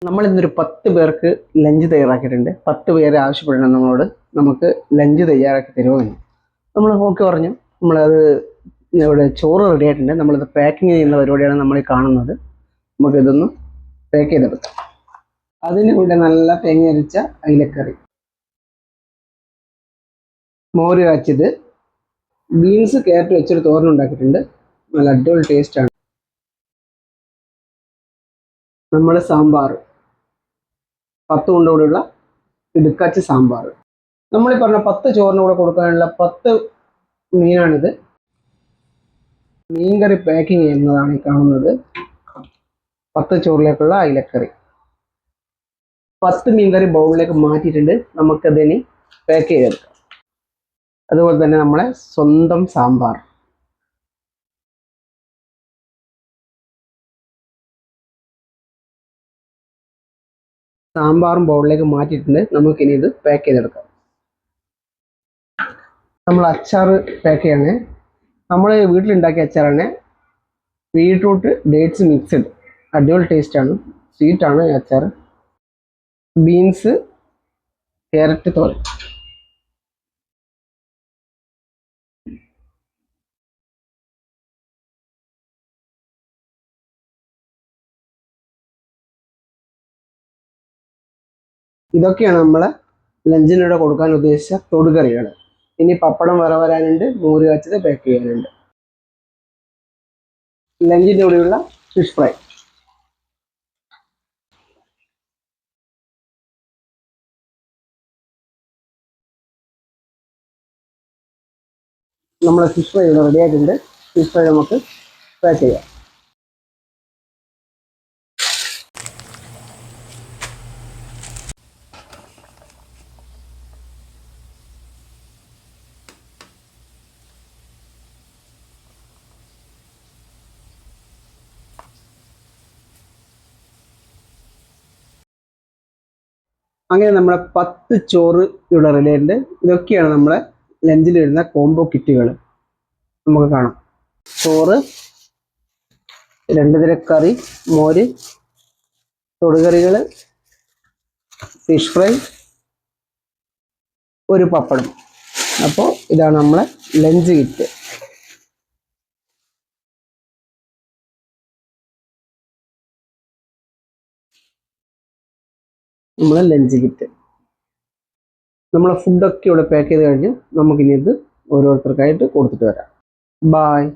നമ്മൾ ഇന്നൊരു 10 പേർക്ക് ലഞ്ച് തയ്യാറാക്കിയിട്ടുണ്ട്. 10 പേര് ആവശ്യപ്പെടണം നമ്മളോട് നമുക്ക് ലഞ്ച് തയ്യാറാക്കി തരുമെന്ന്. നമ്മൾ ഓക്കെ പറഞ്ഞു. നമ്മളത് ഇവിടെ ചോറ് റെഡി ആയിട്ടുണ്ട്. നമ്മളിത് പാക്കിങ് ചെയ്യുന്ന പരിപാടിയാണ് നമ്മൾ ഈ കാണുന്നത്. നമുക്കിതൊന്ന് പാക്ക് ചെയ്തെടുക്കാം. അതിനിവിടെ നല്ല തേങ്ങ അരച്ച അയിലക്കറി, മോര് കാച്ചിയത്, ബീൻസ് ക്യാരറ്റ് വെച്ചൊരു തോരൻ ഉണ്ടാക്കിയിട്ടുണ്ട്. നല്ല അടിപൊളി ടേസ്റ്റാണ്. നമ്മൾ സാമ്പാർ, 10 കൊണ്ടുകൂടിയുള്ള ഇടുക്കാച്ചി സാമ്പാർ. നമ്മളീ പറഞ്ഞ 10 ചോറിന് കൂടെ കൊടുക്കാനുള്ള 10 മീനാണിത്. മീൻകറി പാക്കിങ് ചെയ്യുന്നതാണ് ഈ കാണുന്നത്. 10 ചോറിലേക്കുള്ള അയിലക്കറി. 10 മീൻകറി ബൗളിലേക്ക് മാറ്റിയിട്ടുണ്ട്. നമുക്കതിനി പാക്ക് ചെയ്തെടുക്കാം. അതുപോലെ തന്നെ നമ്മളെ സ്വന്തം സാമ്പാർ. സാമ്പാറും ബൗളിലേക്ക് മാറ്റിയിട്ടുണ്ട്. നമുക്കിനി ഇത് പാക്ക് ചെയ്തെടുക്കാം. നമ്മൾ അച്ചാർ പാക്ക് ചെയ്യണേ. നമ്മൾ വീട്ടിലുണ്ടാക്കിയ അച്ചാറാണ്. ബീട്രൂട്ട് ഡേറ്റ്സ് മിക്സഡ്, അടിപൊളി ടേസ്റ്റാണ്, സ്വീറ്റാണ് ഈ അച്ചാർ. ബീൻസ് ക്യാരറ്റ് തോരൻ. ഇതൊക്കെയാണ് നമ്മളെ ലഞ്ചിനിടെ കൊടുക്കാൻ ഉദ്ദേശിച്ച തൊടുകറികൾ. ഇനി പപ്പടം വരാനുണ്ട്, മോര് കാച്ചത് പാക്ക് ചെയ്യാനുണ്ട്. ലഞ്ചിൻ്റെ കൂടെയുള്ള ഫിഷ് ഫ്രൈ. നമ്മളെ ഫിഷ് ഫ്രൈ ഇവിടെ റെഡി ആയിട്ടുണ്ട്. ഫിഷ് ഫ്രൈ നമുക്ക് ഫ്രൈ ചെയ്യാം. അങ്ങനെ നമ്മളെ 10 ചോറ് ഇവിടെ റെഡി ആയിട്ടുണ്ട്. ഇതൊക്കെയാണ് നമ്മളെ ലഞ്ചിൽ വരുന്ന കോംബോ കിറ്റുകൾ. നമുക്ക് കാണാം. ചോറ്, 2 തരം കറി, മോര്, തൊടുകറികൾ, ഫിഷ് ഫ്രൈ, ഒരു പപ്പടം. അപ്പോൾ ഇതാണ് നമ്മളെ ലഞ്ച് കിറ്റ്. നമ്മളെ ലഞ്ച് കിറ്റ്. നമ്മളെ ഫുഡൊക്കെ ഇവിടെ പാക്ക് ചെയ്ത് കഴിഞ്ഞ് നമുക്കിനി ഇത് ഓരോരുത്തർക്കായിട്ട് കൊടുത്തിട്ട് വരാം. ബായ്.